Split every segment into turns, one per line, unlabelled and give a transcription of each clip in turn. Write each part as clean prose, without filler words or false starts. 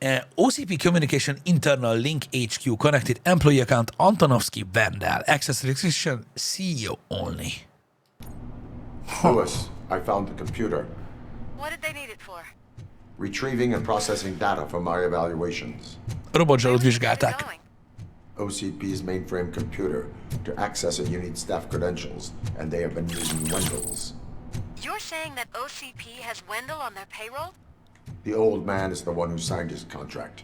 OCP Communication Internal Link HQ Connected Employee Account Antonovsky Vandal. Access restriction CEO only.
Lewis, I found the computer.
What did they need it for?
Retrieving and processing data from my evaluations.
Robotzsalót vizsgálták.
OCP's mainframe computer. To access it, you need staff credentials, and they have been using Wendell's.
You're saying that OCP has Wendell on their payroll?
The old man is the one who signed his contract.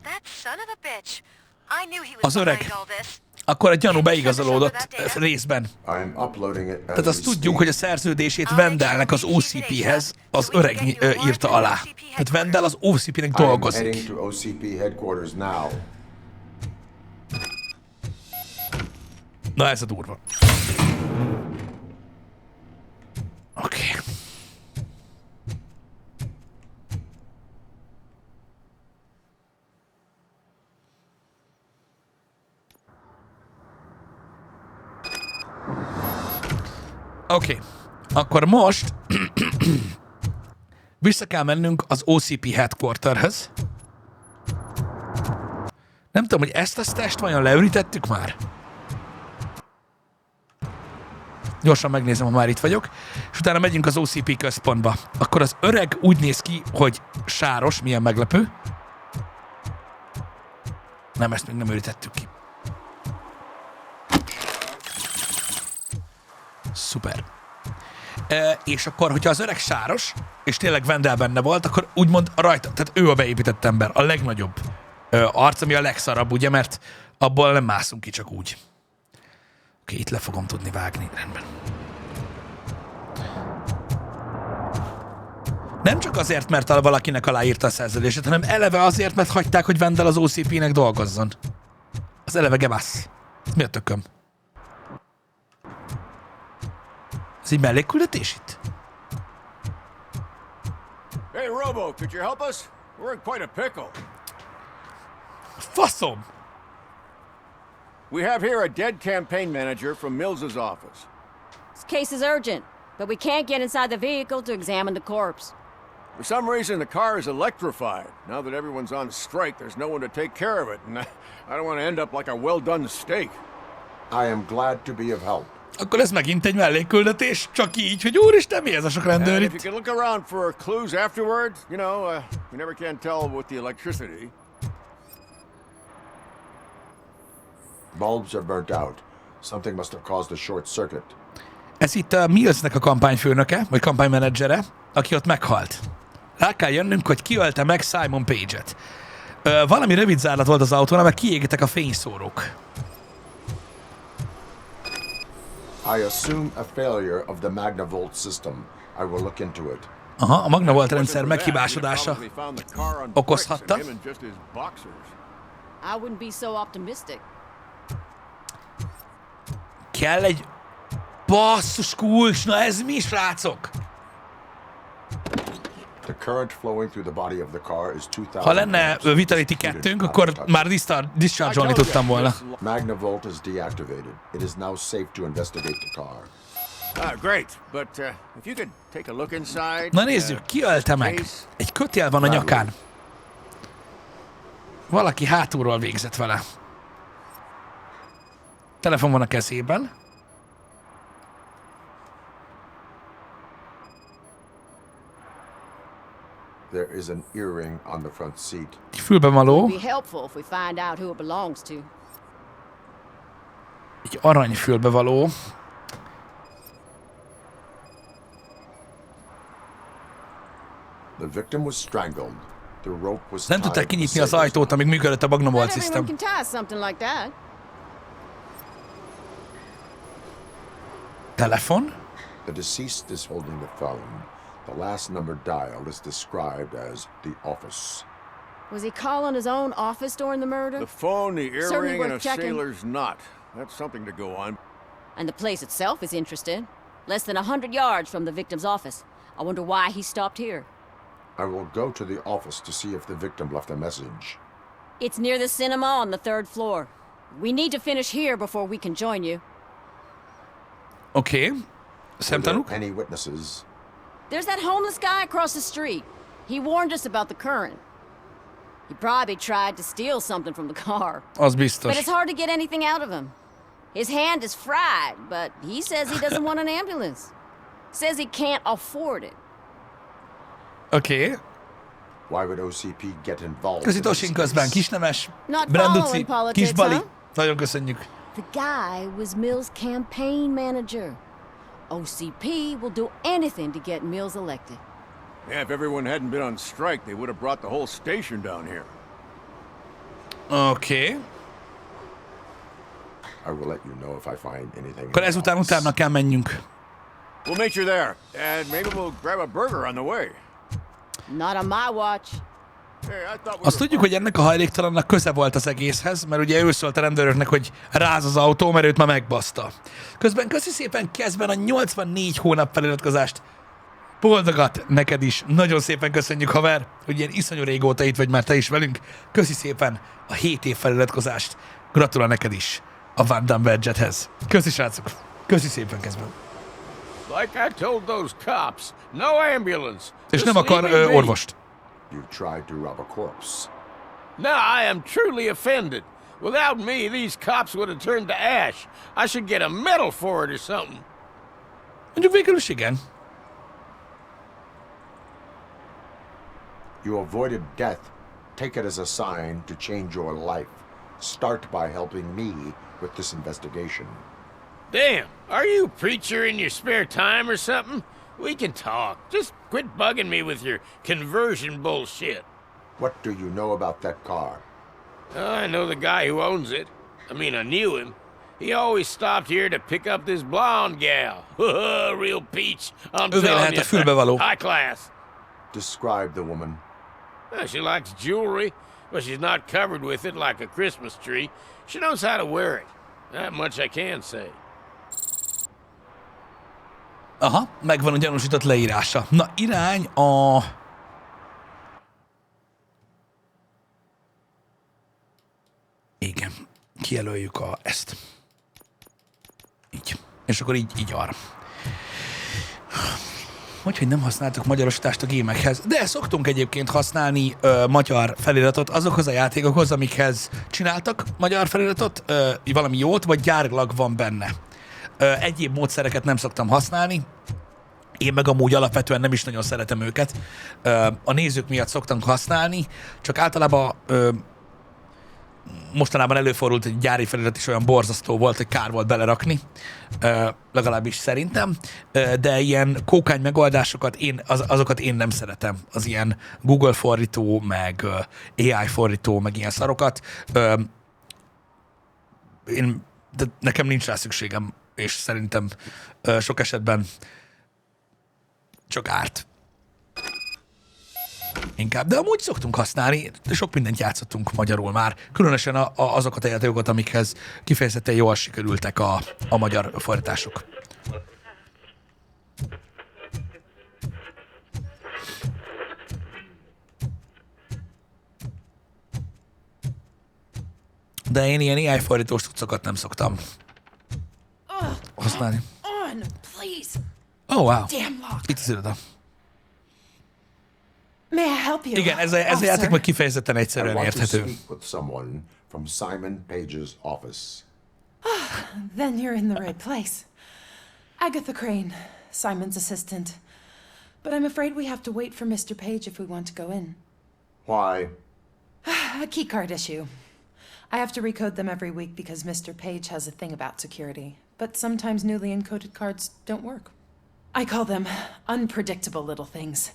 That son of a bitch. I knew he was
Az öreg.
behind all this.
Akkor a gyanú beigazolódott részben.
I'm uploading it as
Tehát azt
we
tudjuk,
speak.
hogy a szerződését Wendellnek az OCP-hez az öreg írta alá. Tehát Wendell az OCP-nek
I'm
dolgozik.
heading to OCP headquarters now.
Na ez a durva. Oké. Oké. Akkor most vissza kell mennünk az OCP headquarterhez. Nem tudom, hogy ezt a stasht vajon leürítettük már? Gyorsan megnézem, ha már itt vagyok. És utána megyünk az OCP központba. Akkor az öreg úgy néz ki, hogy sáros, milyen meglepő. Nem, ezt még nem ürítettük ki. Szuper. És akkor, hogyha az öreg sáros, és tényleg Wendell benne volt, akkor úgymond rajta, tehát ő a beépített ember, a legnagyobb arc, ami a legszarabb, ugye, mert abból nem mászunk ki csak úgy. Oké, itt le fogom tudni vágni, rendben. Nem csak azért, mert valakinek aláírta a szerződését, hanem eleve azért, mert hagyták, hogy Wendell az OCP-nek dolgozzon. Az eleve gebasz. Ez mi a tököm? Ez egy mellékküldetés itt?
Hey, Robo, could you help us? We're in quite a pickle.
Faszom!
We have here a dead campaign manager from Mills's office.
This case is urgent, but we can't get inside the vehicle to examine the corpse.
For some reason, the car is electrified. Now that everyone's on strike, there's no one to take care of it, and I don't want to end up like a well-done steak.
I am glad to be of help.
Akkor ez megint egy mellékküldetés, csak így, hogy úristen, mi ez a sok rendőr
And if you
itt?
could look around for clues afterward, you know, you never can tell with the electricity.
Bulbs are burnt out. Something must have caused a short circuit.
Ez itt a Millsnek a kampányfőnöke, vagy kampánymenedzsere, aki ott meghalt. Rá kell jönnünk, hogy ki ölte meg Simon Page-et. Valami rövid zárlat volt az autónál, mert kiégtek a fényszórók.
I assume a failure of the Magnavolt system. I will look into it.
Aha, a Magnavolt rendszer meghibásodása okozhatta.
I wouldn't be so optimistic.
Kell egy basszus kulcs, na ez mi, srácok?
The current flowing through the body of the car is 2000.
Ha lenne Vitality 2-nk, akkor már discharge-olni tudtam volna.
Magnavolt is deactivated. It is now safe to investigate the car.
Great, but if you could take a look inside.
Na nézzük, ki ölte meg? Egy kötél van a nyakán. Valaki hátulról végzett vele. Telefon van a kezében.
There is an earring on the front seat.
Egy fülbevaló.
It'd be helpful if we find out who it belongs to.
Egy arany fülbevaló.
The victim was strangled. The rope was
Nem
tied
tudták
to the
kinyitni az
sailor's
ajtót, amíg működött a Magnavolt
Not everyone
system.
can tie something like that.
Telefon.
The deceased is holding the phone. The last number dialed is described as the office.
Was he calling his own office during the murder?
The phone, the
Certainly
earring, and a
worth checking.
sailor's knot. That's something to go on.
And the place itself is interesting. Less than 100 yards from the victim's office. I wonder why he stopped here.
I will go to the office to see if the victim left a message.
It's near the cinema on the 3rd floor. We need to finish here before we can join you.
Oké.
Were
Szemtanúk?
there any witnesses?
There's that homeless guy across the street. He warned us about the current. He probably tried to steal something from the car.
Az
But
biztos.
it's hard to get anything out of him. His hand is fried, but he says he doesn't want an ambulance. Says he can't afford it.
Oké.
Why would OCP get involved?
Köszi
in this
Tosin közben.
case?
Kisnemes,
Not
Branduci,
following politics,
Kisbali.
huh?
Nagyon köszönjük.
The guy was Mills' campaign manager. OCP will do anything to get Mills elected.
Yeah, if everyone hadn't been on strike, they would have brought the whole station down here.
Oké.
I will let you know if I find anything.
Akkor
in the
ezután
office.
utána kell menjünk.
We'll meet you there, and maybe we'll grab a burger on the way.
Not on my watch.
Hey, I thought we
Azt
were
tudjuk, hogy ennek a hajléktalannak köze volt az egészhez, mert ugye ő szólt a rendőröknek, hogy ráz az autó, mert őt már megbaszta. Közben köszi szépen Kezben a 84 hónap feliratkozást. Boldogat neked is. Nagyon szépen köszönjük, haver, hogy ilyen iszonyú régóta itt vagy már te is velünk. Köszi szépen a 7 év feliratkozást. Gratulál neked is a Van Damme Badgethez. Köszi, srácok. Köszi szépen Kezben.
Like I told those cops, no ambulance.
És
Just
nem akar
leave me be.
orvost.
You tried to rob a corpse.
Now I am truly offended. Without me, these cops would have turned to ash. I should get a medal for it or something.
Mondjuk végül is igen.
You avoided death. Take it as a sign to change your life. Start by helping me with this investigation.
Damn, are you a preacher in your spare time or something? We can talk. Just quit bugging me with your conversion bullshit.
What do you know about that car?
I know the guy who owns it. I mean, I knew him. He always stopped here to pick up this blonde gal. Real peach, I'm
Övé
telling
lehet a
you.
fülbevaló.
High class.
Describe the woman.
She likes jewelry, but she's not covered with it like a Christmas tree. She knows how to wear it. That much I can say.
Aha, megvan a gyanúsított leírása. Na, irány a... Igen, kijelöljük ezt. Így. És akkor így arra. Hogy nem használtuk magyarosítást a gémekhez. De szoktunk egyébként használni magyar feliratot azokhoz a játékokhoz, amikhez csináltak magyar feliratot, valami jót, vagy gyárilag van benne. Egyéb módszereket nem szoktam használni, én meg amúgy alapvetően nem is nagyon szeretem őket. A nézők miatt szoktam használni, csak általában mostanában előfordult, hogy gyári felirat is olyan borzasztó volt, hogy kár volt belerakni, legalábbis szerintem, de ilyen kókány megoldásokat azokat én nem szeretem. Az ilyen Google fordító, meg AI fordító, meg ilyen szarokat. De nekem nincs rá szükségem, és szerintem sok esetben csak árt. Inkább, de amúgy szoktunk használni, sok mindent játszottunk magyarul már, különösen azokat a játékokat, amikhez kifejezetten jól sikerültek a magyar fordítások. De én ilyen AI fordítós cuccokat nem szoktam használni.
On, please.
Oh, wow.
Damn lock.
Itt az iroda.
May I help you?
Igen, ez a játék
officer?
meg kifejezetten
I
egyszerűen
want to
érthető.
speak with someone from Simon Page's office.
Then you're in the right place. Agatha Crane, Simon's assistant. But I'm afraid we have to wait for Mr. Page if we want to go in.
Why?
A keycard issue. I have to recode them every week because Mr. Page has a thing about security. But sometimes newly encoded cards don't work. I call them unpredictable little things.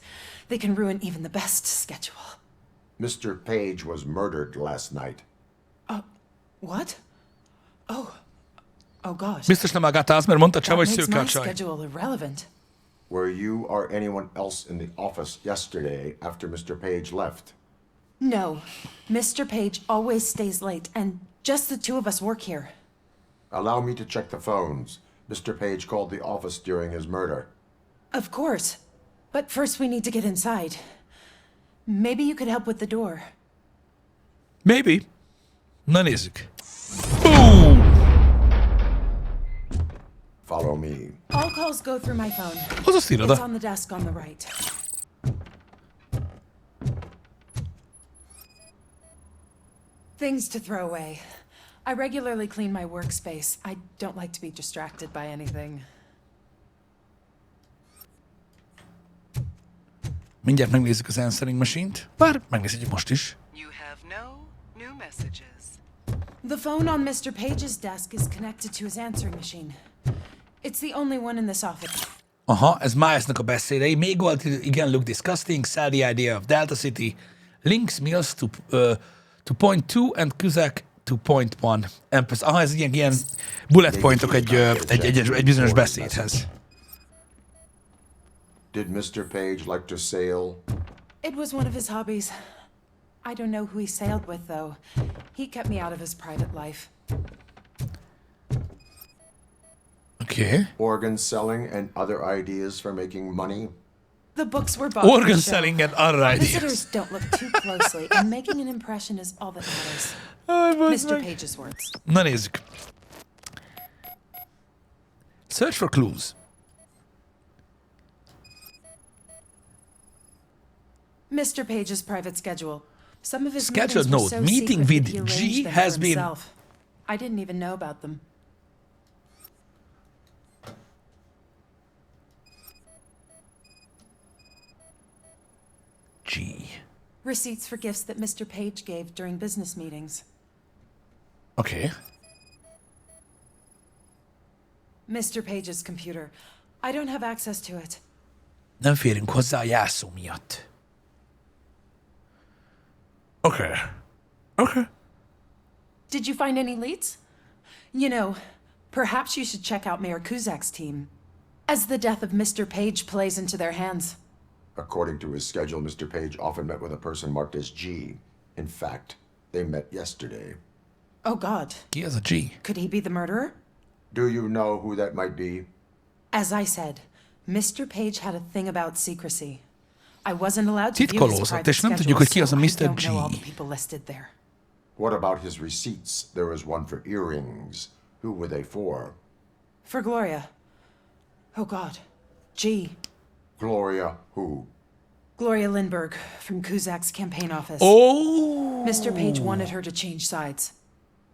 They can ruin even the best schedule.
Mr. Page was murdered last night.
What? Oh gosh.
Biztos nem Agatha, mert mondta Csaba,
That
hogy
makes
szőke a
my
csaj.
schedule irrelevant.
Were you or anyone else in the office yesterday after Mr. Page left?
No. Mr. Page always stays late, and just the two of us work here.
Allow me to check the phones. Mr. Page called the office during his murder.
Of course. But first we need to get inside. Maybe you could help with the door.
Maybe. Na nézzük. Boom!
Follow me.
All calls go through my phone.
Az azt
It's
iroda.
on the desk on the right. Things to throw away. I regularly clean my workspace. I don't like to be distracted by anything.
Mindjárt megnézzük az answering machine-t. Bár megnézzük most is.
You have no new messages.
The phone on Mr. Page's desk is connected to his answering machine. It's the only one in this office.
Aha, ez Milesnak a beszédei. Még volt, igen, look disgusting, sell the idea of Delta City, links Mills to point 2 and Cusack to point 1. Aha, ez ilyen bullet pointok egy bizonyos beszédhez.
Did Mr. Page like to sail?
It was one of his hobbies. I don't know who he sailed with, though. He kept me out of his private life.
Okay.
Organ selling and other ideas for making money?
The books were bought for
Organ
the show.
selling and other ideas.
Visitors don't look too closely, and making an impression is all that matters. Mr. Page's words.
Na nézzük. Search for clues.
Mr. Page's private schedule. Some of his
Scheduled
meetings were
note.
so
Meeting
secret
with
that he
G
arranged them
has
for
been-
himself. I didn't even know about them.
G.
Receipts for gifts that Mr. Page gave during business meetings.
Okay.
Mr. Page's computer. I don't have access to it.
Nem férünk hozzá a jelszó miatt. Okay. Okay.
Did you find any leads? You know, perhaps you should check out Mayor Kuzak's team, as the death of Mr. Page plays into their hands.
According to his schedule, Mr. Page often met with a person marked as G. In fact, they met yesterday.
Oh God,
Ki az a G?
could he be the murderer?
Do you know who that might be?
As I said, Mr. Page had a thing about secrecy. I wasn't allowed to view his
Titkolózott,
private
és nem
schedule,
tudjuk, hogy ki az a
so I
Mr.
don't know all
G.
the people listed there.
What about his receipts? There was one for earrings. Who were they for?
For Gloria. Oh God, G.
Gloria who?
Gloria Lindbergh from Kuzak's campaign office.
Oh!
Mr. Page wanted her to change sides.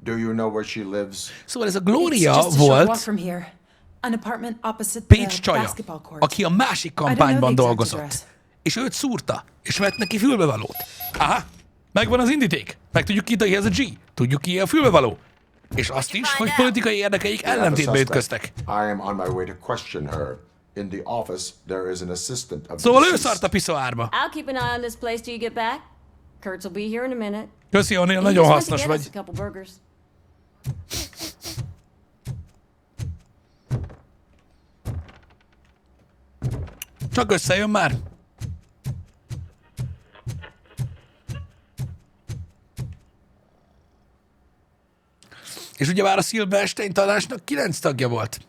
Do you know where she lives?
Szóval ez a
It's
Gloria
just a short walk
volt
from here. An apartment opposite
Page
the
csaja,
basketball court.
aki a másik
I don't know
kampányban
the exact
dolgozott.
address.
És őt szúrta, és vett neki fülbevalót. Aha, megvan az indíték. Meg tudjuk ki ez a G. Tudjuk ki a fülbevaló. És azt is, hogy politikai érdekeik
We have a
ellentétbe
suspect.
ütköztek.
I am on my way to question her. In the office, there is an assistant of the
Szóval ő
deceased.
szart a piszoárba.
I'll keep an eye on this place till you get back. Kurtz will be here in a minute.
Köszi, O'Neill,
He
nagyon
just went to
hasznos
get us
vagy.
a couple burgers.
Csak összejön már. És ugyebár a Silverstein tanácsnak 9 tagja volt.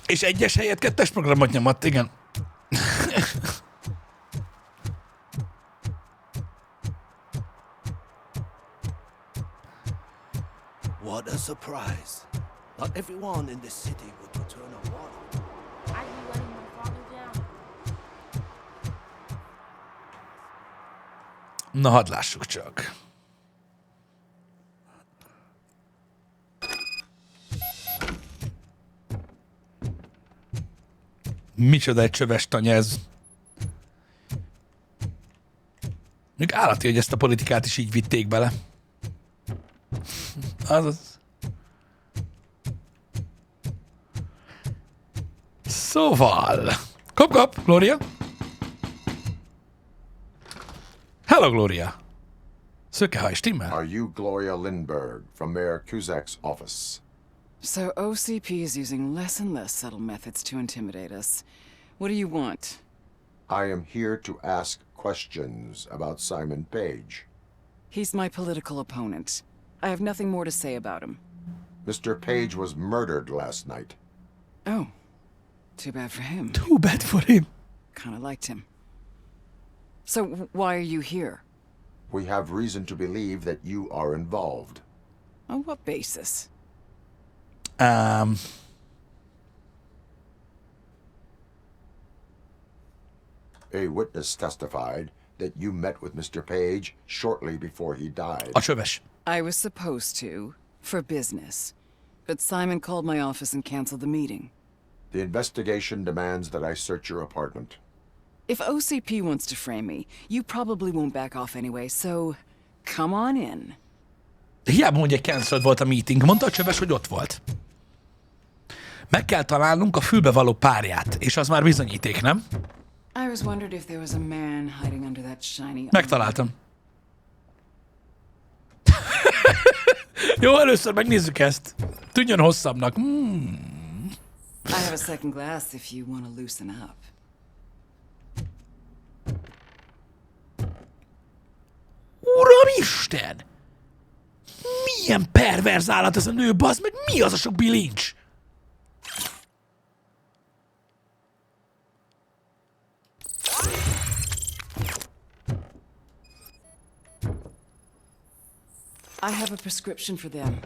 És egyes helyett kettes programot nyomott, igen.
What a surprise. Not everyone in this city would return a water.
Why are you letting my father down?
Na, hadd lássuk csak. Micsoda egy csöves tanya ez. Még állati, hogy ezt a politikát is így vitték bele. Azaz. Szóval. Kap, Gloria. Hello, Gloria. Szökehaj, stimmel?
Are you Gloria Lindbergh from Mayor Kuzak's office?
So OCP is using less and less subtle methods to intimidate us. What do you want?
I am here to ask questions about Simon Page.
He's my political opponent. I have nothing more to say about him.
Mr. Page was murdered last night.
Oh, too bad for him.
Too bad for him.
Kinda liked him. So why are you here?
We have reason to believe that you are involved.
On what basis?
A witness testified that you met with Mr. Page shortly before he died.
A csöves.
I was supposed to, for business. But Simon called my office and canceled the meeting.
The investigation demands that I search your apartment.
If OCP wants to frame me, you probably won't back off anyway, so come on in.
Hiába mondja, cancelled volt a meeting. Mondta a csöves, hogy ott volt. Meg kell találnunk a fülbevaló párját, és az már bizonyíték, nem?
I was wondered if there was a man hiding under that shiny...
Megtaláltam. Jó, először megnézzük ezt. Tűnjön hosszabbnak.
I have a second glass if you want to loosen up.
Uramisten! Milyen perverz állat ez a nő, bazd meg, mi az a sok bilincs?
I have a prescription for them.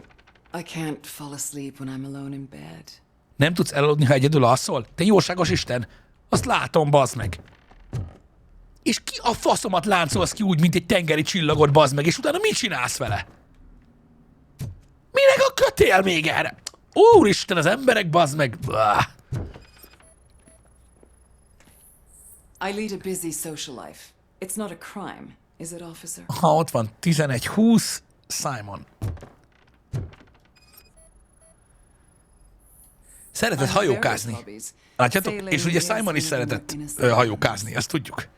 I can't fall asleep when I'm alone in bed.
Nem tudsz elaludni, ha egyedül alszol? Te jóságos Isten! Azt látom, bazd meg! És ki a faszomat láncolsz ki úgy, mint egy tengeri csillagot, bazd meg, és utána mit csinálsz vele? Minek a kötél még erre? Úristen, az emberek, bazd meg! Blah.
I lead a busy social life. It's not a crime, is it, officer?
Ha ott van, 11-20, Simon. Szeretett hajókázni. Látjátok? És ugye Simon is szeretett hajókázni, ezt tudjuk.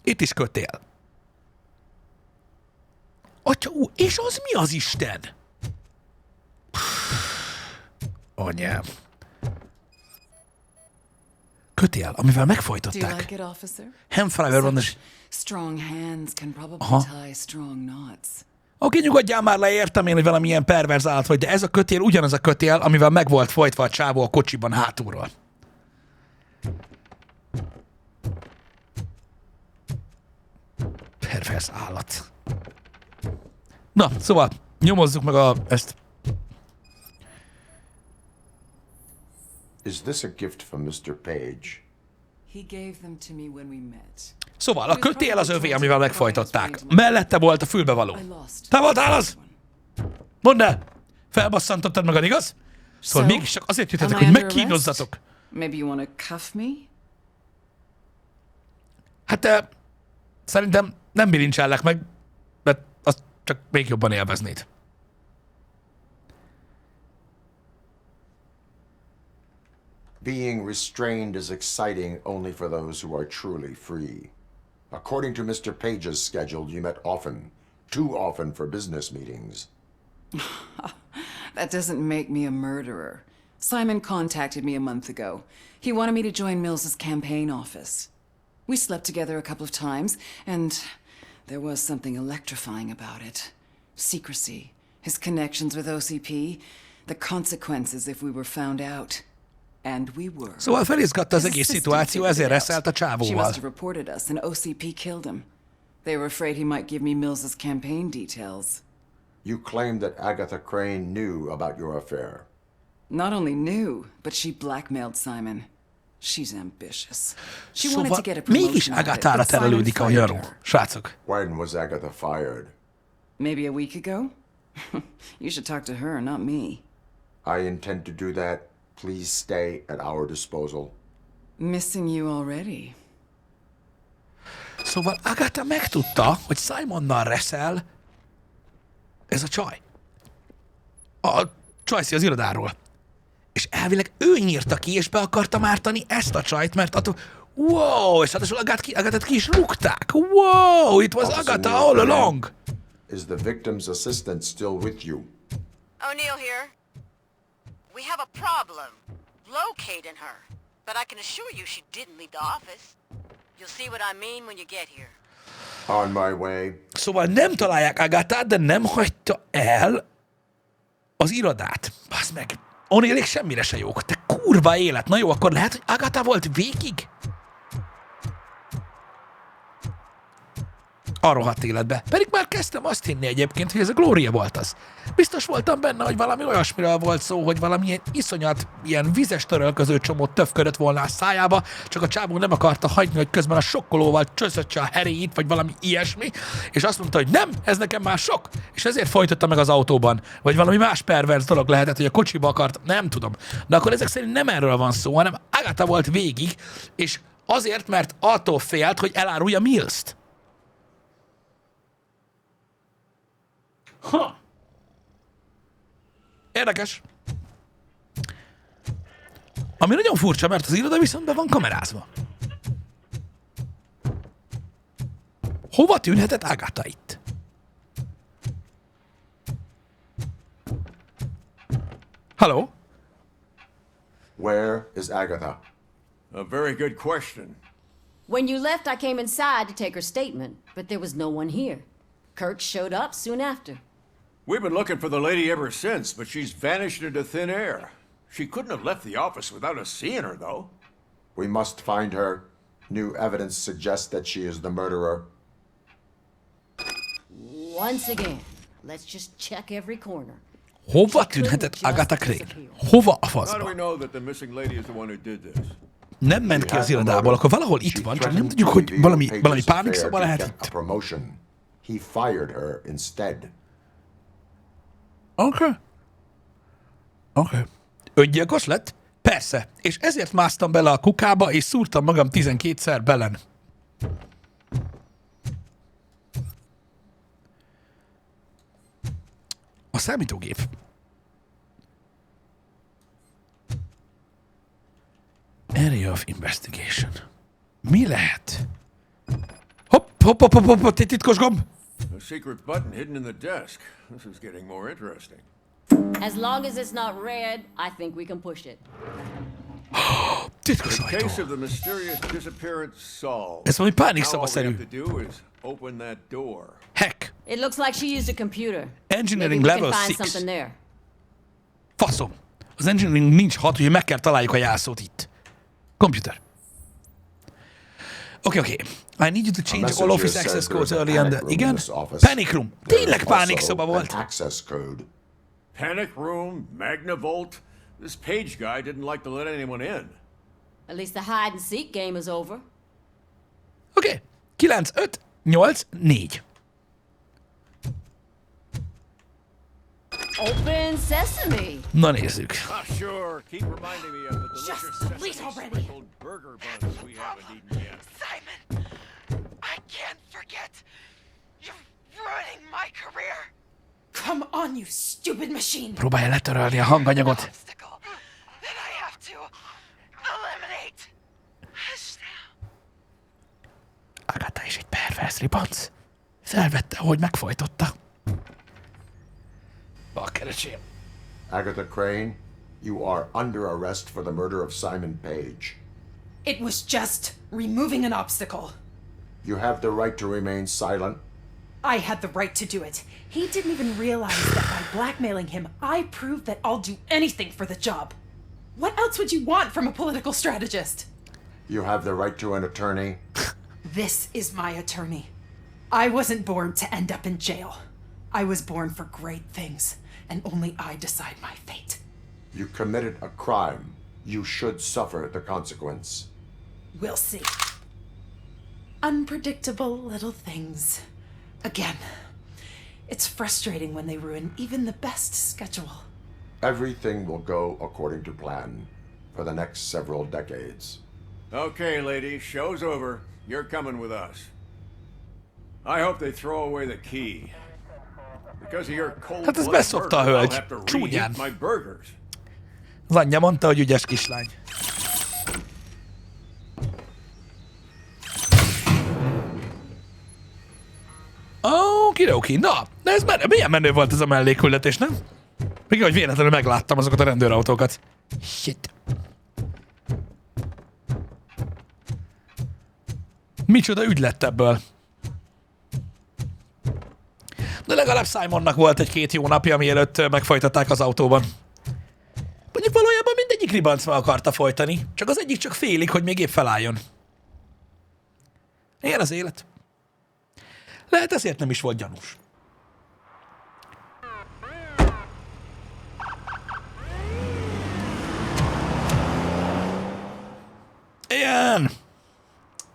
Itt is kötél. Atya, és az mi az Isten? Anyám. Kötél, amivel megfojtották. Hemfrájver van, és...
Strong hands can probably tie strong knots.
Oké, nyugodjál már le, értem én, hogy valamilyen perverz állat vagy, de ez a kötél ugyanaz a kötél, amivel meg volt folytva a csávó a kocsiban hátulról. Perverz állat. Na, szóval nyomozzuk meg ezt.
Is this a gift from Mr. Page?
He gave them to me when we met.
Szóval a kötél az övé, amivel megfojtották. Mellette volt a fülbevaló. Te voltál az? Mondd el! Felbasszantottad magad, igaz? Szóval mégis csak azért jöttetek, hogy megkínozzatok.
Maybe you want to cuff me?
Hát szerintem nem bilincsellek meg, mert azt csak még jobban élveznéd.
Being restrained is exciting only for those who are truly free. According to Mr. Page's schedule, you met often. Too often for business meetings.
That doesn't make me a murderer. Simon contacted me a month ago. He wanted me to join Mills's campaign office. We slept together a couple of times, and there was something electrifying about it. Secrecy, his connections with OCP, the consequences if we were found out. And we were.
Szóval felizgatta az egész szituáció, ezért reszelt a
She
csávóval.
must have reported us, and OCP killed him. They were afraid he might give me Mills's campaign details.
You claim that Agatha Crane knew about your affair.
Not only knew, but she blackmailed Simon. She's ambitious. She wanted to get a
Szóval mégis
promotion out of it,
Agatára
but Simon
terelődik a
fired
jaró.
her.
Srácok.
When was Agatha fired?
Maybe a week ago? You should talk to her, not me.
I intend to do that. Please stay at our disposal.
Missing you already.
Szóval Agatha megtudta, hogy Simonnal reszel ez a csaj. A csajszi az irodáról. És elvileg ő nyírta ki, és be akarta mártani ezt a csajt, mert attól... Wow, és ráadásul Agathát ki is rúgták. Wow, it was Agatha all along.
Is the victim's assistant still with you?
O'Neill here. We have a problem locating her, but I can assure you she didn't leave the office. You'll see what I mean when you get here.
On my way.
Szóval nem találják Agathát, de nem hagyta el az irodát. Baszd meg, O'Neillék semmire se jók. Te kurva élet. Na jó, akkor lehet, hogy Agatha volt végig? a rohadt életbe. Pedig már kezdtem azt hinni egyébként, hogy ez a Gloria volt az. Biztos voltam benne, hogy valami olyasmiről volt szó, hogy valamilyen iszonyat, ilyen vizes törölköző csomót töfködött volna a szájába, csak a csávó nem akarta hagyni, hogy közben a sokkolóval csöszötse a heréit, vagy valami ilyesmi, és azt mondta, hogy nem, ez nekem már sok, és ezért folytatta meg az autóban. Vagy valami más perverz dolog lehetett, hogy a kocsiba akart, nem tudom. De akkor ezek szerint nem erről van szó, hanem Agatha volt végig, és azért, mert attól félt, hogy elárulja Mills-t. Ha. Érdekes. Ami nagyon furcsa, mert az iroda viszont be van kamerázva. Hova tűnhetett Agatha itt? Hello?
Where is Agatha?
A very good question.
When you left, I came inside to take her statement, but there was no one here. Kurt showed up soon after.
We've been looking for the lady ever since, but she's vanished into thin air. She couldn't have left the office without us seeing her, though.
We must find her. New evidence suggests that she is the murderer.
Once again, let's just check every corner.
Hova tűnhetett Agatha Crane? Hova a
How do we
faszba?
know that the missing lady is the one who did this?
Nem ment ki az irodából, akkor valahol itt van, csak nem tudjuk, hogy valami pánikszoba lehet itt.
Promotion. He fired her instead.
Oké. Öngyilkos lett? Persze. És ezért másztam bele a kukába, és szúrtam magam 12-szer belen. A számítógép. Area of Investigation. Mi lehet? Hopp, titkos gomb!
A secret button hidden in the desk. This is getting more interesting.
As long as it's not red, I think we can push it.
Titkos
The
ajtó.
case of the mysterious disappearance solved.
Ez valami
Now all we
pánikszavaszerű.
have to do is open that door.
Hack.
It looks like she used a computer.
Engineering
Maybe we
level
can find
6.
something there.
Faszom. Az engineering nincs 6, hogy meg kell találjuk a jelszót itt. Computer. Okay. I need you to change all office access codes early and... Igen? Panic room. Tényleg pánikszoba volt.
Access code.
Panic room, Magnavolt. This Page guy didn't like to let anyone in.
At least the hide and seek game is over.
Oké. 9, 5, 8, 4.
Open sesame.
Na nézzük.
Ah, sure. Keep reminding me of the delicious
Just please
sesame
already.
sprinkled burger buns we haven't eaten yet.
Simon, I can't forget. You're ruining my career.
Come on, you stupid machine!
Próbálja letörölni a hanganyagot.
Obstacle that I have to eliminate. Hush now.
Agatha is egy pervers ribanc. Felvette, ahogy megfojtotta. Bakkerecsém.
Agatha Crane, you are under arrest for the murder of Simon Page.
It was just removing an obstacle.
You have the right to remain silent.
I had the right to do it. He didn't even realize that by blackmailing him, I proved that I'll do anything for the job. What else would you want from a political strategist?
You have the right to an attorney.
This is my attorney. I wasn't born to end up in jail. I was born for great things, and only I decide my fate.
You committed a crime. You should suffer the consequence.
We'll see. Unpredictable little things. Again, it's frustrating when they ruin even the best schedule.
Everything will go according to plan for the next several decades.
Okay, lady, show's over. You're coming with us. I hope they throw away the key. Because of your cold
Hát ez
blooded
beszopta a
murder, I'll
hölgy.
have to
Csúnyán.
reheat my burgers.
Az anyja mondta, hogy ügyes kislány. Okidoki, na, de ez milyen menő volt ez a melléküldetés, nem? Még hogy véletlenül megláttam azokat a rendőrautókat. Shit. Micsoda ügy lett ebből. De legalább Simonnak volt egy-két jó napja, mielőtt megfojtatták az autóban. Mondjuk valójában mindegyik ribanc meg akarta folytani, csak az egyik csak félig, hogy még épp felálljon. Ilyen az élet. Lehet ezért nem is volt gyanús. Ilyen!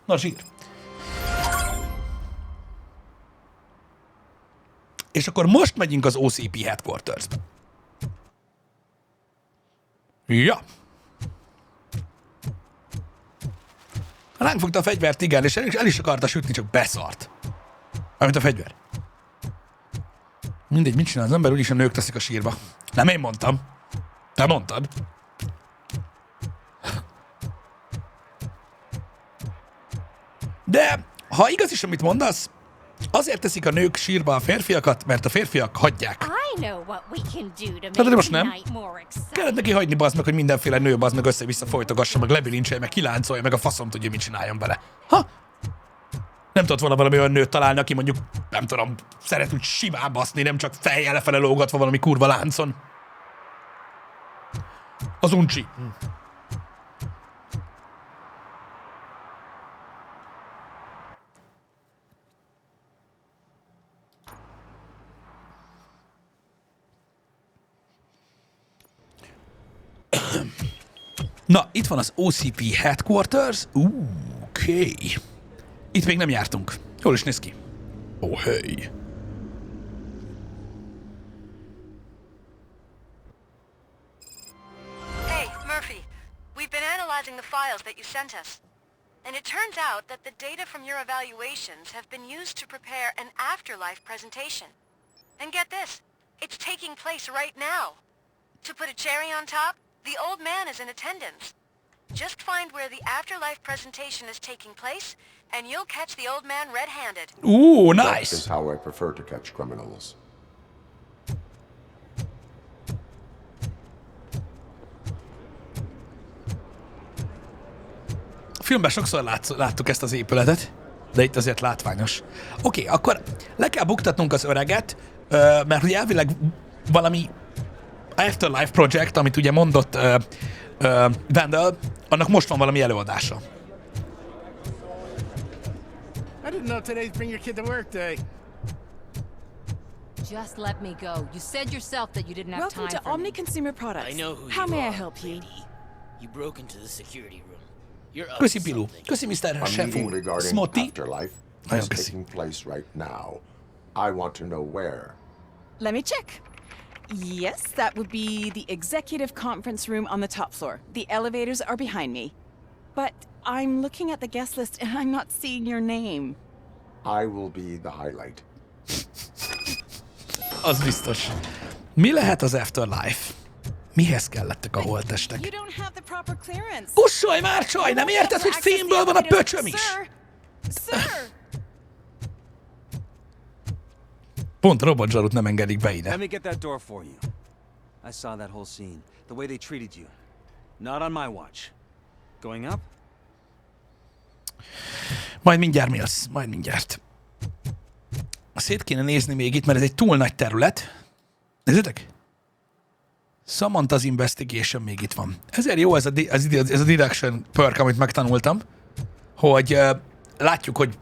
Na zsír. És akkor most megyünk az OCP Headquarters-be. Ja. Ránk fogta a fegyvert, igen, és el is akarta sütni, csak beszart. Amit a fegyver. Mindegy, mit csinál az ember, úgyis a nők teszik a sírba. Nem én mondtam. Te mondtad. De, ha igaz is, amit mondasz, azért teszik a nők sírba a férfiakat, mert a férfiak hagyják. Hát de most nem. Kellett neki hagyni, bazd meg, hogy mindenféle nő bazd meg össze-vissza folytogassa, meg lebilincselje, meg kiláncolja, meg a faszom tudja, mit csináljon vele. Ha? Nem tudott volna valami olyan nőt találni, aki mondjuk, nem tudom, szeret úgy simán baszni, nem csak fejjel lefele lógatva valami kurva láncon. Az uncsi. Na, itt van az OCP Headquarters. Oké. Itt még nem jártunk. Jól is néz ki. Oh, hey.
Hey, Murphy. We've been analyzing the files that you sent us. And it turns out that the data from your evaluations have been used to prepare an afterlife presentation. And get this, it's taking place right now. To put a cherry on top, the old man is in attendance. Just find where the afterlife presentation is taking place, and you'll catch the old man red-handed.
Ooh,
That
nice.
is how I prefer to catch criminals.
A filmben sokszor láttuk ezt az épületet, de itt azért látványos. Oké, akkor le kell buktatnunk az öreget, mert ugye elvileg valami Afterlife Project, amit ugye mondott Vandal, annak most van valami előadása.
I didn't know today's bring your kid to work day.
Just let me go. You said yourself that you didn't have
Welcome
time
to
for
Omni
me.
Consumer Products.
I know who
How
you
may I
are,
help you?
lady. You broke into the security room. You're up
Köszi
to
Pilu.
something.
Köszi Mr.
A
Chef
meeting
úr.
regarding
Smotty.
afterlife
Nagyon
is
köszi.
taking place right now. I want to know where.
Let me check. Yes, that would be the executive conference room on the top floor. The elevators are behind me. But I'm looking at the guest list and I'm not seeing your name.
I will be the highlight.
Az biztos. Mi lehet az Afterlife? Mihez kellettek a holttestek?
You don't have the proper clearance.
Kussolj már, csaj! Nem érted, hogy fémből van a pöcsöm is?
Sir!
Pont a robotzsarut nem engedik be ide.
Let me get that door for you. I saw that whole scene. The way they treated you. Not on my watch. Going up?
Majd mindjárt Mills, majd mindjárt. Szét kéne nézni még itt, mert ez egy túl nagy terület. Nézzétek? Samantha's Investigation még itt van. Ezért jó ez a deduction perk, amit megtanultam, hogy látjuk, hogy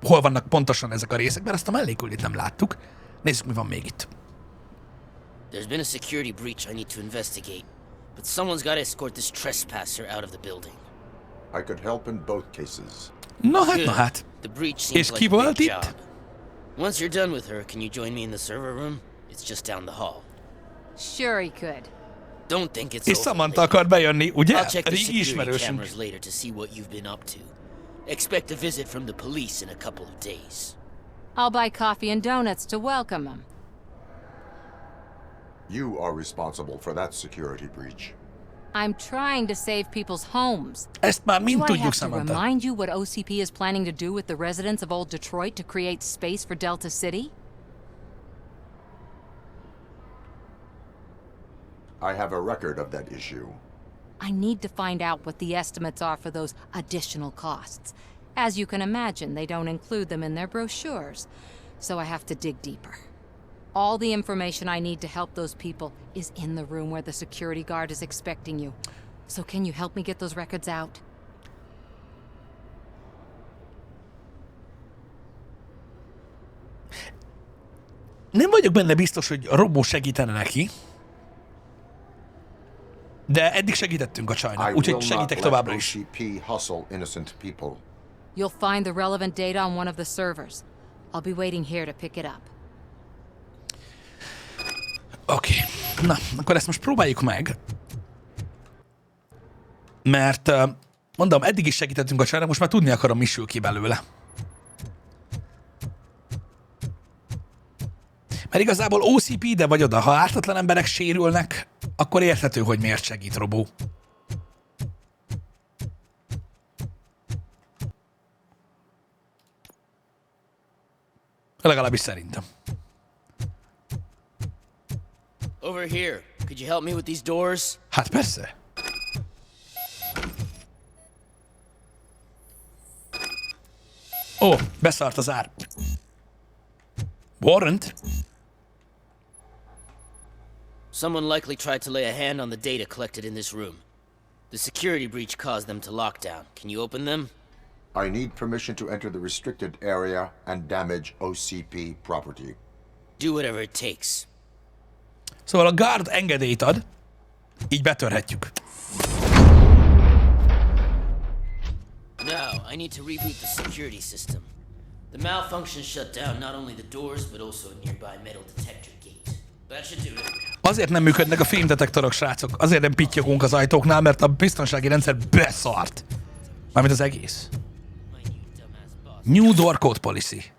hol vannak pontosan ezek a részek, mert azt a melléküldét nem láttuk. Nézzük, mi van még itt.
There's been a security breach I need to investigate, but someone's got to escort this trespasser out of the building.
I could help in both cases.
Na hát,
Good.
na hát.
The breach
És
seems
ki
like a
volt
big
itt?
job. Once you're done with her, can you join me in the server room? It's just down the hall.
Sure he could.
Don't think it's
És
over,
Samantha
lady.
akar bejönni, ugye?
I'll check the
Régi
security
ismerősünk.
cameras later to see what you've been up to. Expect a visit from the police in a couple of days.
I'll buy coffee and donuts to welcome him.
You are responsible for that security breach.
I'm trying to save people's homes.
Ezt már mind
Do I
tudjuk,
have to
Samantha.
remind you what OCP is planning to do with the residents of Old Detroit to create space for Delta City?
I have a record of that issue.
I need to find out what the estimates are for those additional costs. As you can imagine, they don't include them in their brochures, so I have to dig deeper. All the information I need to help those people is in the room where the security guard is expecting you. So can you help me get those records out?
Nem vagyok benne biztos, hogy a Robó segítene neki. De eddig segítettünk a csajnak, úgyhogy segítek továbbra is.
You'll find the relevant data on one of the servers. I'll be waiting here to pick it up.
Oké. Na, akkor ezt most próbáljuk meg. Mert, mondom, eddig is segítettünk a csajnak, most már tudni akarom, mi sül ki belőle. Mert igazából OCP ide vagy oda, ha ártatlan emberek sérülnek, akkor érthető, hogy miért segít Robó. Legalábbis szerintem.
Over here. Could you help me with these doors?
Hát persze. Ó, beszart az ár. Warrant?
Someone likely tried to lay a hand on the data collected in this room. The security breach caused them to lock down. Can you open them?
I need permission to enter the restricted area and damage OCP property.
Do whatever it takes.
Szóval a guard engedélyt ad, így betörhetjük.
Now, I need to reboot the security system. The malfunction shut down not only the doors, but also a nearby metal detector gate. That should do it.
Azért nem működnek a fémdetektorok, srácok. Azért nem pittyogunk az ajtóknál, mert a biztonsági rendszer beszart. Mármint az egész. New Door Code Policy.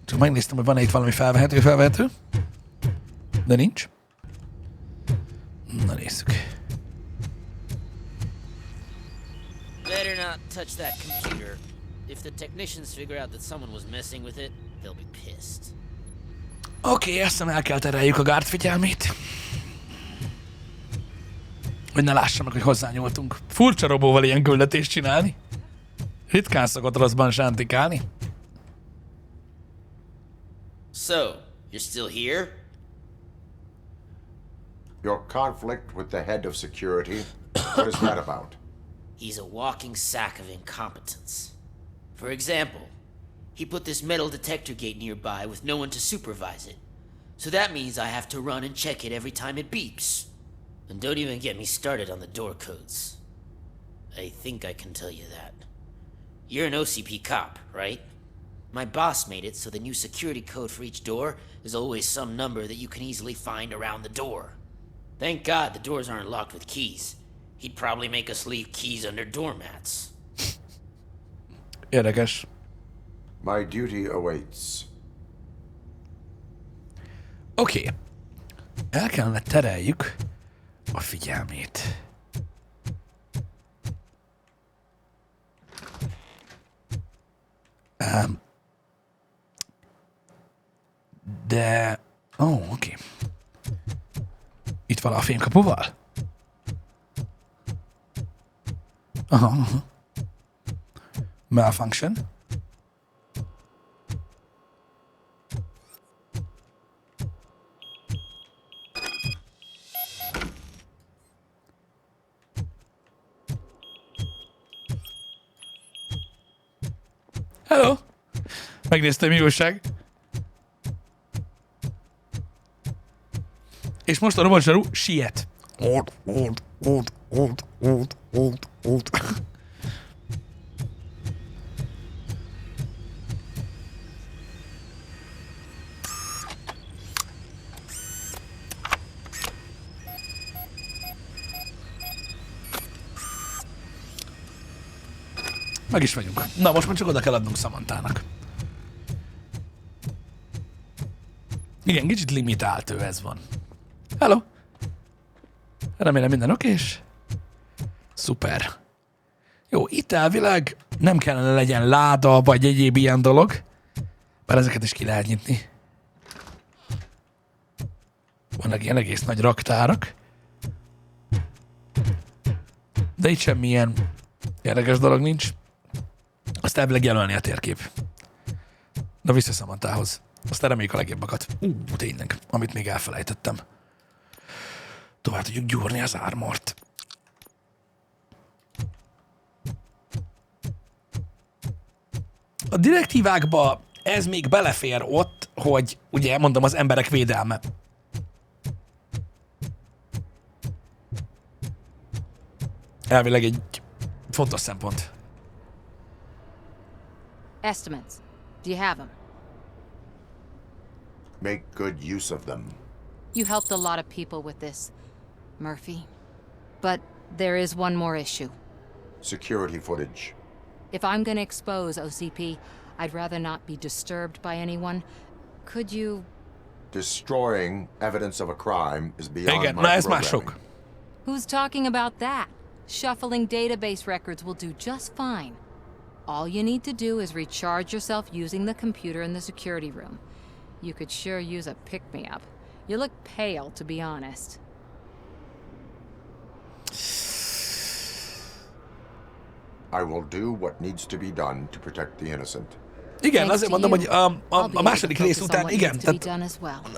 Csak megnéztem, hogy van-e itt valami felvehető. De nincs. Na nézzük.
Better not touch that computer. If the technicians figure out that someone was messing with it, they'll be pissed.
Oké, azt hiszem el kell tereljük a guard figyelmét. Hogy ne lássanak, hogy hozzányúltunk. Furcsa Robóval ilyen küldetést csinálni. Ritkán szokott rosszban sántikálni.
So, you're still here?
Your conflict with the head of security, what is that about?
He's a walking sack of incompetence. For example, he put this metal detector gate nearby with no one to supervise it. So that means I have to run and check it every time it beeps. And don't even get me started on the door codes. I think I can tell you that. You're an OCP cop, right? My boss made it so the new security code for each door is always some number that you can easily find around the door. Thank God the doors aren't locked with keys. He'd probably make us leave keys under doormats.
Érdekes.
My duty awaits.
Oké. El kellene tereljük a figyelmét. De... oké. Itt vala a fémkapuval? Aha. Malfunction. Hello! Megnéztem, mi újság. És most a robotzsarú siet. Old. Meg is vagyunk. Na, most már csak oda kell adnunk Samanthának. Igen, kicsit limitált ő, ez van. Hello! Remélem minden okés. Szuper. Jó, itt elvileg nem kellene legyen láda, vagy egyéb ilyen dolog. Bár ezeket is ki lehet nyitni. Vannak ilyen egész nagy raktárak. De itt semmilyen érdekes dolog nincs. Azt elvileg jelölni a térkép. Na, vissza Samanthához. Aztán reméljük a legjobbakat. Tényleg, amit még elfelejtettem. Tovább tudjuk gyúrni az ármort. A direktívákba ez még belefér ott, hogy ugye mondom az emberek védelme. Elvileg egy fontos szempont.
Estimates. Do you have them?
Make good use of them.
You helped a lot of people with this, Murphy. But there is one more issue.
Security footage.
If I'm gonna expose OCP, I'd rather not be disturbed by anyone. Could you...
Destroying evidence of a crime is beyond
Igen,
my
na ez
programming.
mások.
Who's talking about that? Shuffling database records will do just fine. All you need to do is recharge yourself using the computer in the security room. You could sure use a pick-me-up. You look pale, to be honest.
I will do what needs to be done to protect the innocent.
Igen, azért mondom, hogy a második rész után igen, tehát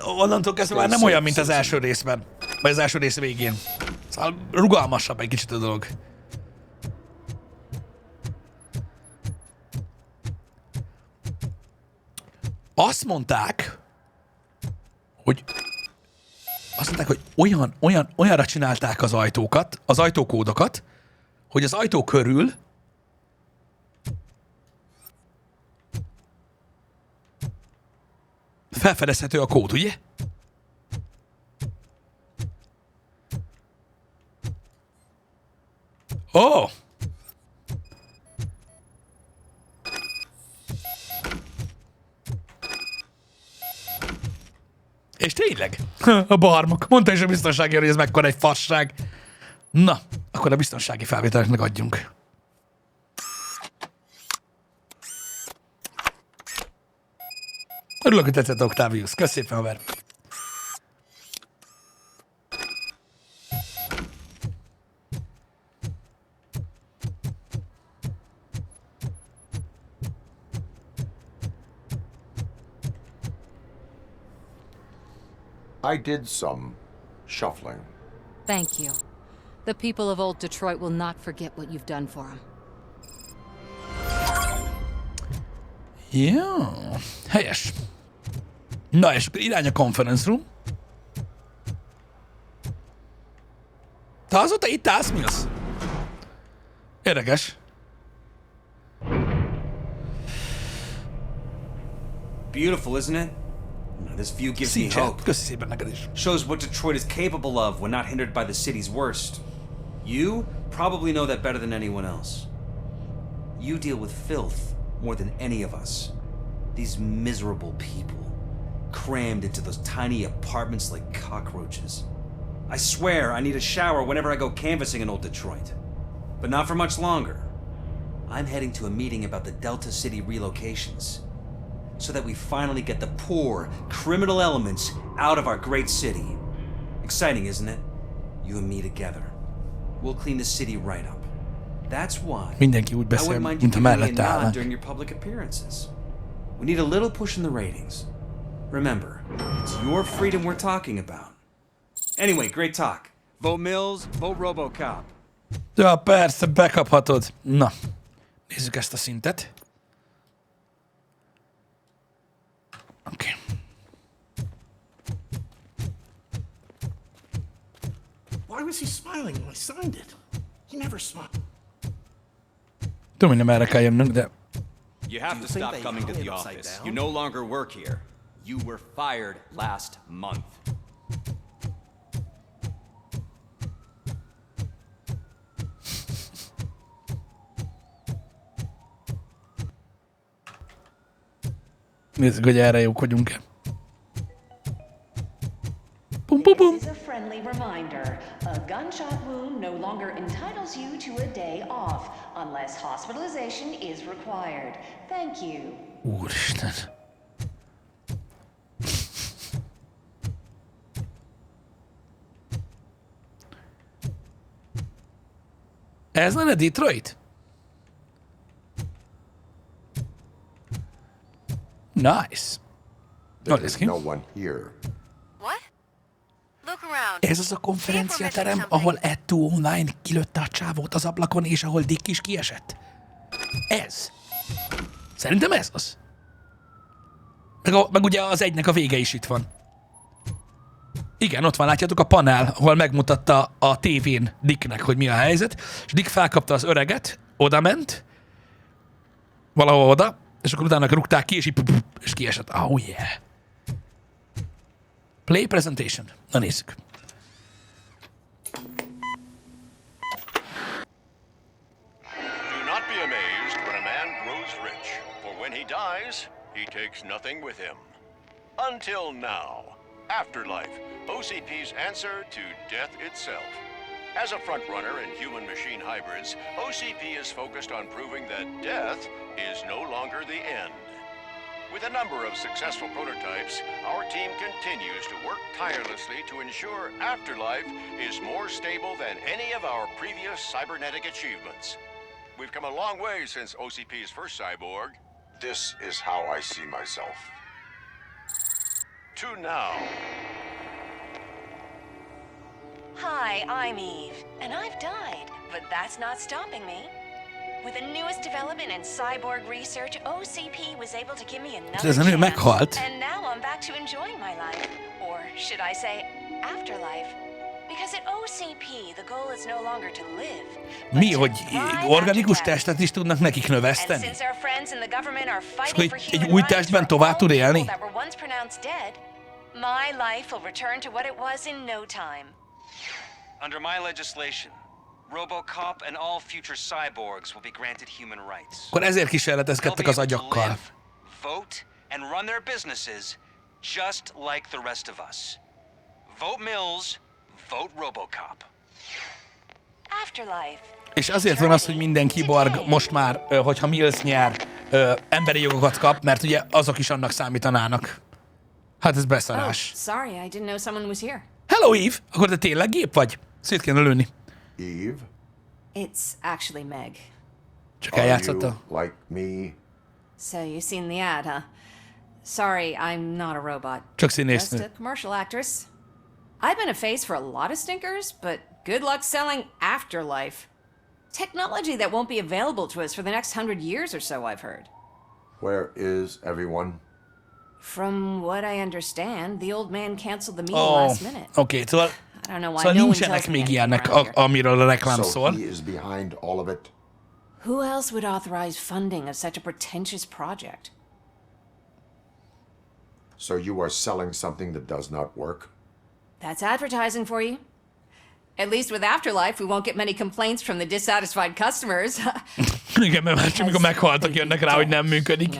onnantól kezdve már nem olyan, mint az első részben, vagy az első rész végén. Szóval rugalmasabb egy kicsit a dolog. Azt mondták, hogy olyanra csinálták az ajtókat, az ajtókódokat, hogy az ajtó körül felfedezhető a kód, ugye? Ó! Oh. És tényleg? A barmok. Mondta is a biztonsági, hogy ez mekkora egy fasság. Na, akkor a biztonsági felvételeknek adjunk. Örülök, hogy tetszett, Octavius. Kösz szépen, haver.
I did some shuffling.
Thank you. The people of old Detroit will not forget what you've done for them.
Ja, helyes. Na, és akkor irány a conference room. Te azóta itt állsz, mi az? Érdekes.
Beautiful, isn't it? This view gives me hope.
Köszi szépen neked is.
Shows what Detroit is capable of when not hindered by the city's worst. You probably know that better than anyone else. You deal with filth more than any of us. These miserable people, crammed into those tiny apartments like cockroaches. I swear I need a shower whenever I go canvassing in old Detroit. But not for much longer. I'm heading to a meeting about the Delta City relocations, so that we finally get the poor, criminal elements out of our great city. Exciting, isn't it? You and me together. We'll clean the city right up. That's why
Mindenki úgy
I
beszél,
wouldn't mind you
mint a
giving me a
mellette
nod
állnak.
during your public appearances. We need a little push in the ratings. Remember, it's your freedom we're talking about. Anyway, great talk. Vote Mills, vote Robocop.
Ja, persze, bekaphatod. Na, nézzük ezt a szintet. Oké.
Why was he smiling when I signed it? He never smiled.
Tudom, hogy nem erre kell jönnünk, de...
You have to stop coming to the office. You no longer work here. You were fired last month.
Nézzük, hogy erre jók vagyunk-e. Bum, bum, bum.
This is a friendly reminder. A gunshot wound no longer entitles you to a day off, unless hospitalization is required. Thank you.
Úristen. Ez lenne Detroit? Nice.
There is no one here.
What? Look around.
Ez az a konferenciaterem, ahol Ed 209 kilőtte a csávót az ablakon, és ahol Dick is kiesett? Ez. Szerintem ez az. Meg ugye az egynek a vége is itt van. Igen, ott van, látjátok a panel, ahol megmutatta a tévén Dicknek, hogy mi a helyzet, és Dick felkapta az öreget, oda ment, valahol oda, és akkor utána rúgták ki, és így és kiesett. Oh yeah. Play presentation. Na nézzük.
Do not be amazed when a man grows rich, for when he dies, he takes nothing with him. Until now. Afterlife, OCP's answer to death itself. As a frontrunner in human-machine hybrids, OCP is focused on proving that death is no longer the end. With a number of successful prototypes, our team continues to work tirelessly to ensure Afterlife is more stable than any of our previous cybernetic achievements. We've come a long way since OCP's first cyborg.
This is how I see myself.
To now.
Hi, I'm Eve, and I've died, but that's not stopping me. With the newest development in cyborg research, OCP was able to give me another
Ez a nő
chance,
meghalt.
and now I'm back to enjoying my life. Or should I say, afterlife? Because at OCP, the goal is no longer to live,
Mi, hogy organikus testet is tudnak nekik
and
növeszteni?
since our friends in the government are
És
fighting
akkor
for
egy
human
új
rights
testben
for
tovább
all
tud
people
élni?
that were once pronounced dead, my life will return to what it was in no time.
Under my legislation, Robocop and all future cyborgs will be granted human rights.
Akkor ezért kísérletezkedtek az agyakkal.
Vote and run their businesses just like the rest of us. Vote Mills, vote Robocop.
Afterlife.
És azért van az, hogy minden kiborg most már, hogyha Mills nyer, emberi jogokat kap, mert ugye azok is annak számítanának. Hát ez beszarás.
Sorry, I didn't know someone was here.
Hello, Eve! Akkor te tényleg gép vagy? Szét kéne lőni.
Eve?
It's actually Meg.
Csak eljátszotta.
Like me?
So you've seen the ad, huh? Sorry, I'm not a robot.
Csak színésznő.
Just a commercial actress. I've been a face for a lot of stinkers, but good luck selling Afterlife. Technology that won't be available to us for the next 100 years or so, I've heard.
Where is everyone?
From what I understand, the old man canceled the meeting last minute.
Oké, szóval,
I don't know why
szóval
no one
nincsenek
tells me
még
anything
ilyenek,
around here.
amiről a reklám
So
szól.
he is behind all of it?
Who else would authorize funding of such a pretentious project?
So you are selling something that does not work?
That's advertising for you. At least with Afterlife, we won't get many complaints from the dissatisfied customers.
Igen, mert már csak amikor meghaltak, jönnek rá, hogy nem működik.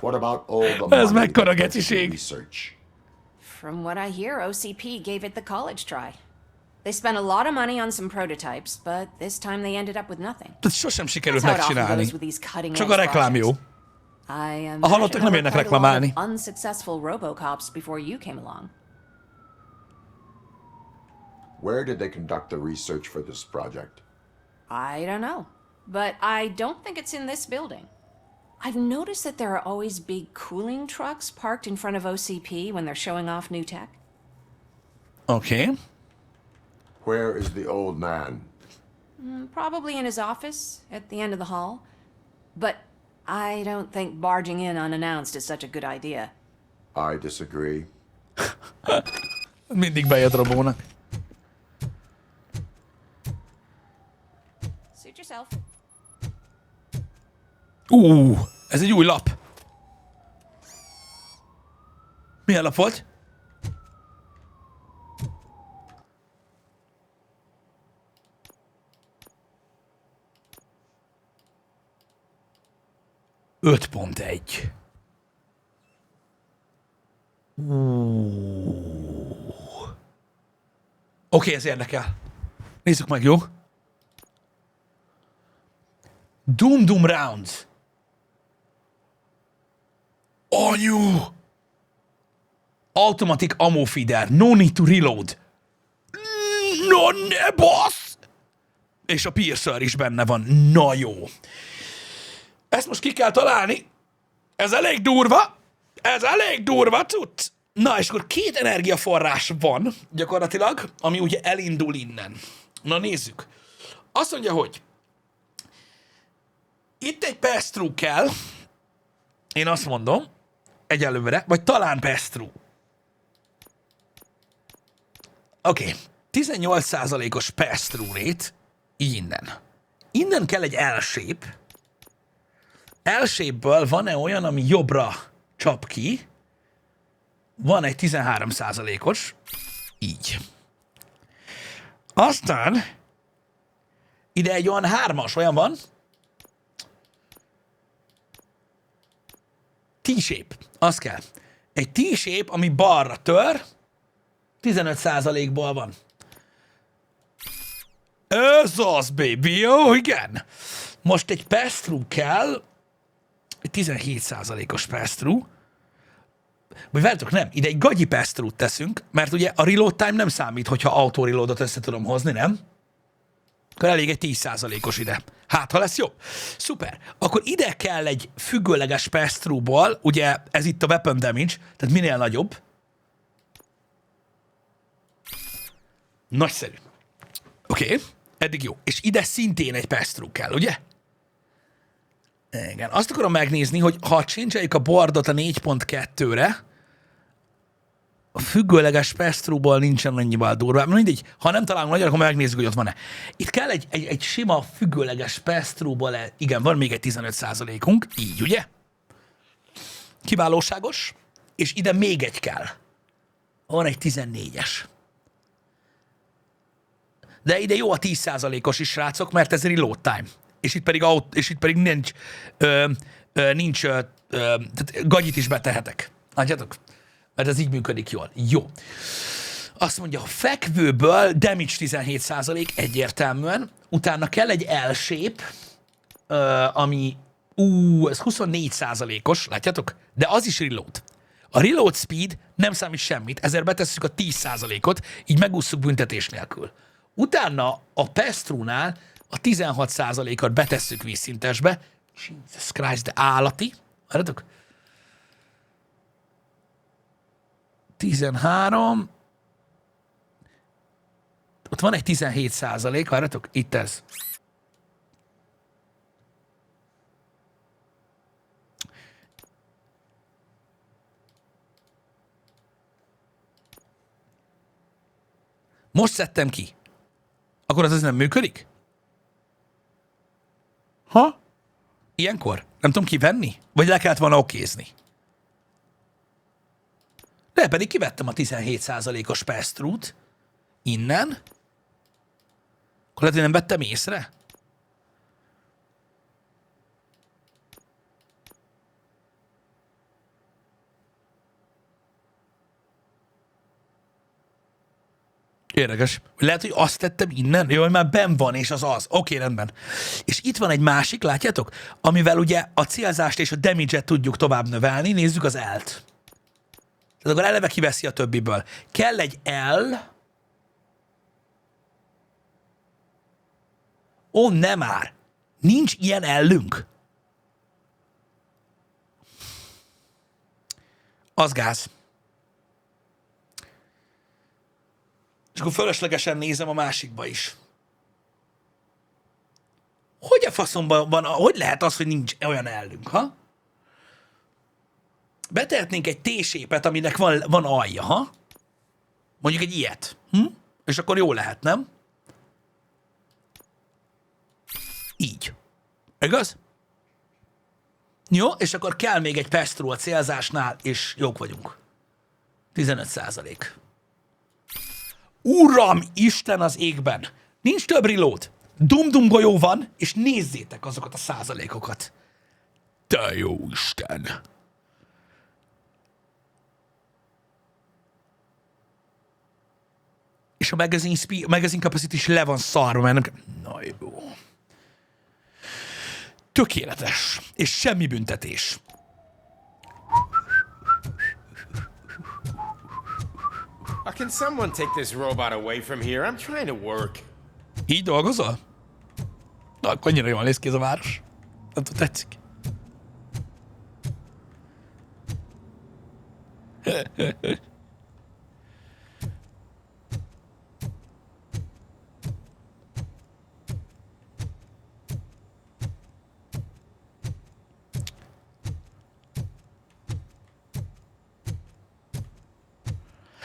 What about all the
Ez
money
mekkora
that goes into
geciség.
research?
From what I hear, OCP gave it the college try. They spent a lot of money on some prototypes, but this time they ended up with nothing.
Tehát sosem sikerült
That's how it often
megcsinálni.
goes with these cutting
Csak a
edge
reklám jó.
I
A halottak nem
imagine
jönnek
there were quite a lot
reklamálni.
of unsuccessful Robocops before you came along.
Where did they conduct the research for this project?
I don't know, but I don't think it's in this building. I've noticed that there are always big cooling trucks parked in front of OCP when they're showing off new tech.
Oké.
Where is the old man?
Probably in his office at the end of the hall. But I don't think barging in unannounced is such a good idea.
I disagree.
Mindig bejött Robónak.
Suit yourself.
Ez egy új lap. Milyen lap volt? Öt pont egy. Oké, ez érdekel. Nézzük meg, jó? Doom Rounds. Anyu! Automatic ammo feeder. No need to reload. No, ne bassz! És a piercer is benne van. Na jó. Ezt most ki kell találni. Ez elég durva. Ez elég durva, tudsz? Na, és akkor két energiaforrás van gyakorlatilag, ami ugye elindul innen. Na nézzük. Azt mondja, hogy Itt egy pesztrú kell, én azt mondom, egyelőre, vagy talán pesztrú. Oké, 18%-os pesztrú rate, így innen. Innen kell egy L-shape. L-shape-ből van-e olyan, ami jobbra csap ki? Van egy 13%-os. Így. Aztán ide egy olyan 3-as, olyan van. T-shape. Az kell. Egy T-shape, ami balra tör, 15%-ból van. Ez az, baby. Jó, igen. Most egy pass-through kell, egy 17%-os pass-through. Vagy várjátok, nem, ide egy gagyi pass-through-t teszünk, mert ugye a reload time nem számít, hogyha auto-reloadot össze tudom hozni, nem? Akkor elég egy 10%-os ide. Hát, ha lesz jobb. Szuper. Akkor ide kell egy függőleges pass-through-ból, ugye ez itt a weapon damage, tehát minél nagyobb. Nagyszerű. Oké, eddig jó. És ide szintén egy pass-through kell, ugye? Igen. Azt akarom megnézni, hogy ha change-eljük a boardot a 4.2-re, a függőleges pass-through-ból nincsen annyival durvább. Mindegy, ha nem találunk nagyon, akkor megnézzük, hogy ott van-e. Itt kell egy sima függőleges pass-through-ból, igen, van még egy 15%-unk, így, ugye? Kiválóságos. És ide még egy kell. Van egy 14-es. De ide jó a 10%-os is, srácok, mert ez reload time. És itt pedig nincs tehát gagyit is betehetek. Látjátok? Mert ez így működik jól. Jó. Azt mondja, a fekvőből damage 17% egyértelműen, utána kell egy L-shape, ami ez 24%-os, látjátok? De az is reload. A reload speed nem számít semmit, ezért betesszük a 10%-ot, így megússzuk büntetés nélkül. Utána a pass-through-nál a 16%-ot betesszük vízszintesbe. Jesus Christ, de állati. Várjátok? 13. Ott van egy 17%, várjátok? Itt ez. Most szedtem ki. Akkor az nem működik? Ha? Ilyenkor? Nem tudom kivenni? Vagy le kellett volna okézni? De pedig kivettem a 17%-os pass-through-t innen. Akkor lehet, hogy nem vettem észre? Érdekes. Lehet, hogy azt tettem innen? Jó, hogy már benn van, és az. Oké, rendben. És itt van egy másik, látjátok? Amivel ugye a célzást és a damage-et tudjuk tovább növelni. Nézzük az L-t. Tehát akkor eleve kiveszi a többiből. Kell egy L. Ó, nem már. Nincs ilyen L-ünk. Az gáz. És akkor fölöslegesen nézem a másikba is. Hogy a faszomban van, hogy lehet az, hogy nincs olyan L-ünk, ha? Betehetnénk egy T-shape-et, aminek van alja, ha? Mondjuk egy ilyet. És akkor jó lehet, nem? Így. Igaz? Jó, és akkor kell még egy pass-through a célzásnál, és jók vagyunk. 15%. Uram, Isten az égben! Nincs több reload. Dum-dum golyó van, és nézzétek azokat a százalékokat. Te jó Isten! És a magazine capacity is le van szarva, mert nem... Na jó. Tökéletes. És semmi büntetés.
Can someone take this robot away from here? I'm trying to work.
Így dolgozol? Na, akkor annyira jól néz ki ez a város. Nem tudom, tetszik.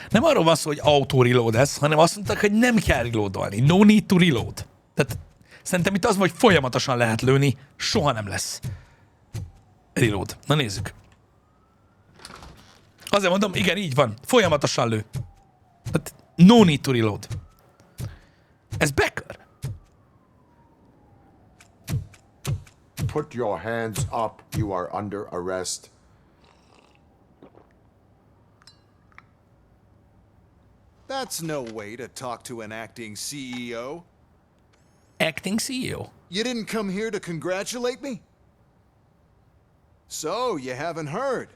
Nem arról van szó, hogy auto-reload ez, hanem azt mondták, hogy nem kell reloadolni. No need to reload. Tehát szerintem itt az van, hogy folyamatosan lehet lőni, soha nem lesz reload. Na nézzük. Azért mondom, igen, így van. Folyamatosan lő. Tehát no need to reload. Ez Becker.
Put your hands up. You are under arrest.
That's no way to talk to an acting CEO.
Acting CEO?
You didn't come here to congratulate me? So, you haven't heard.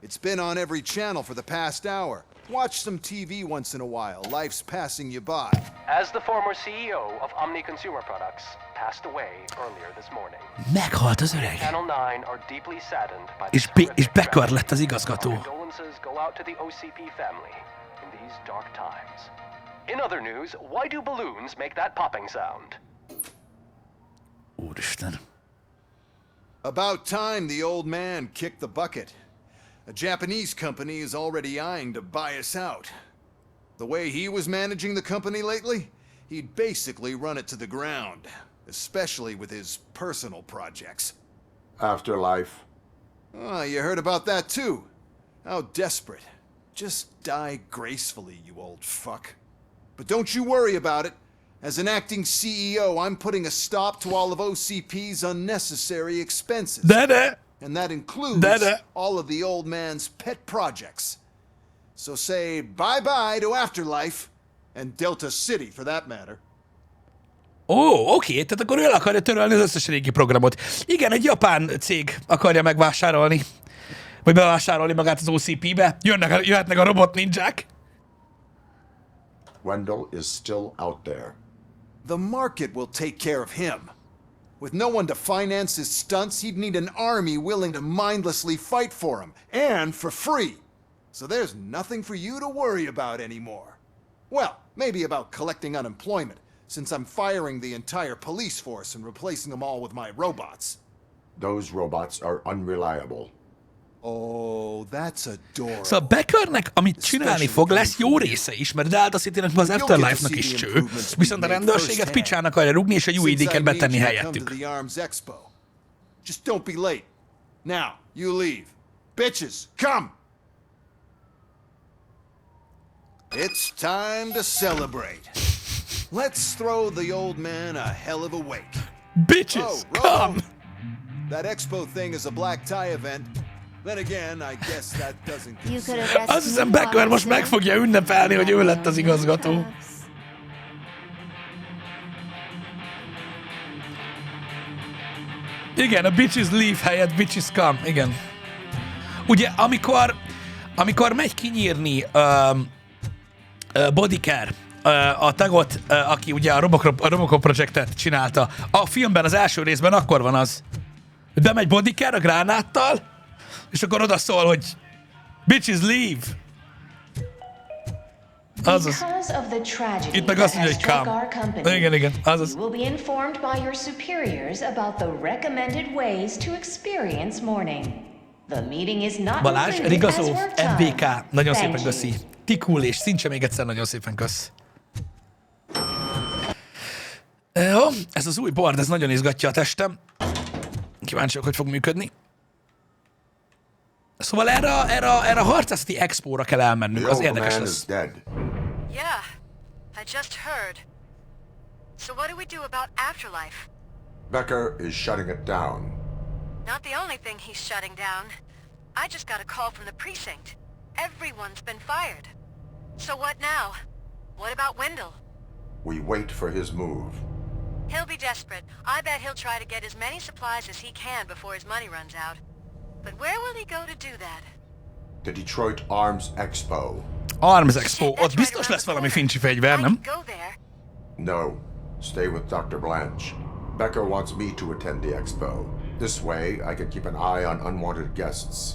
It's been on every channel for the past hour. Watch some TV once in a while. Life's passing you by.
As the former CEO of Omni Consumer Products passed away earlier this morning.
Meghalt az öreg.
Channel 9 are deeply saddened by
És Becker lett az igazgató.
Condolences go out to the OCP family in these dark times. In other news, why do balloons make that popping sound?
Úristen.
About time the old man kicked the bucket. A Japanese company is already eyeing to buy us out. The way he was managing the company lately, he'd basically run it to the ground, especially with his personal projects.
Afterlife.
Oh, you heard about that too. How desperate. Just die gracefully, you old fuck. But don't you worry about it. As an acting CEO, I'm putting a stop to all of OCP's unnecessary expenses. And that includes all of the old man's pet projects. So say bye-bye to Afterlife, and Delta City for that matter.
Oké, tehát akkor ő el akarja törölni az összes régi programot. Igen, egy japán cég akarja megvásárolni, vagy bevásárolni magát az OCP-be. Jöhetnek a robot ninják.
Wendell is still out there.
The market will take care of him. With no one to finance his stunts, he'd need an army willing to mindlessly fight for him, and for free. So there's nothing for you to worry about anymore. Well, maybe about collecting unemployment, since I'm firing the entire police force and replacing them all with my robots.
Those robots are unreliable.
Oh, that's adorable.
Szóval Beckernek, amit csinálni fog, lesz jó része is, mert Delta City-nek az Afterlife-nak is cső, viszont a rendőrséget picsának akarja rúgni, és a UID-ket betenni helyettük.
Just don't be late. Now, you leave. Bitches, come! It's time to celebrate. Let's throw the old man a hell of a wake.
Bitches, come!
That expo thing is a black tie event. Then again, I guess that doesn't
Azt hiszem, Becker most meg fogja ünnepelni, hogy ő lett az igazgató. Igen, a bitches leave helyett bitches come. Igen. Ugye, amikor megy kinyírni Bodycare a tagot, aki ugye a Robocop projektet csinálta, a filmben az első részben akkor van az, hogy bemegy Bodycare a gránáttal, és akkor oda szól, hogy bitches leave. Azaz. Itt meg azt mondja, hogy come. Igen, azaz.
You will be informed by your superiors about the recommended ways to experience morning. The meeting is not
Balázs,
included as
Rigazó,
work time.
MBK, nagyon szépen köszi. Tikul és Szintse még egyszer nagyon szépen kösz. Jó, ez az új board, ez nagyon izgatja a testem. Kíváncsiak, hogy fog működni. Szóval erre a harcászati expóra kell elmennünk, az érdekes lesz.
Yeah, I just heard. So what do we do about Afterlife?
Becker is shutting it down.
Not the only thing he's shutting down. I just got a call from the precinct. Everyone's been fired. So what now? What about Wendell?
We wait for his move.
He'll be desperate. I bet he'll try to get as many supplies as he can before his money runs out. But where will he go to do that?
The Detroit Arms Expo.
Arms Expo. Ott biztos lesz valami fincsi fegyver, nem?
No. Stay with Dr. Blanche. Becker wants me to attend the expo. This way, I can keep an eye on unwanted guests.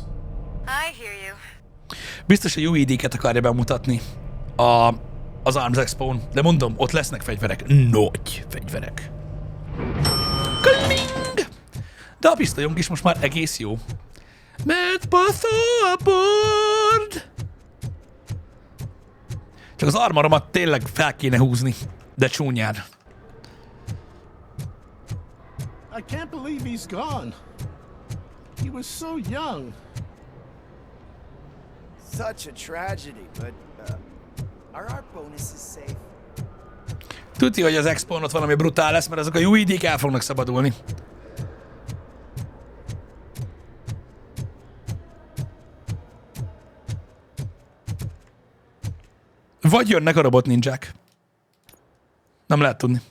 I hear you.
Biztos a UID-ket akarja bemutatni az Arms Expo-n. De mondom, ott lesznek fegyverek. Nagy fegyverek. Kling! De a pisztolyunk is most már egész jó. Mert baszó a board! Csak az armoromat tényleg fel kéne húzni, de csúnyán.
I can't believe he's gone. He was so young.
Such a tragedy, but are our bonuses safe?
Tudja, hogy az expón ott valami brutál lesz, mert azok a UID-k el fognak szabadulni. Vagy jönnek a robot ninják. Nem lehet tudni.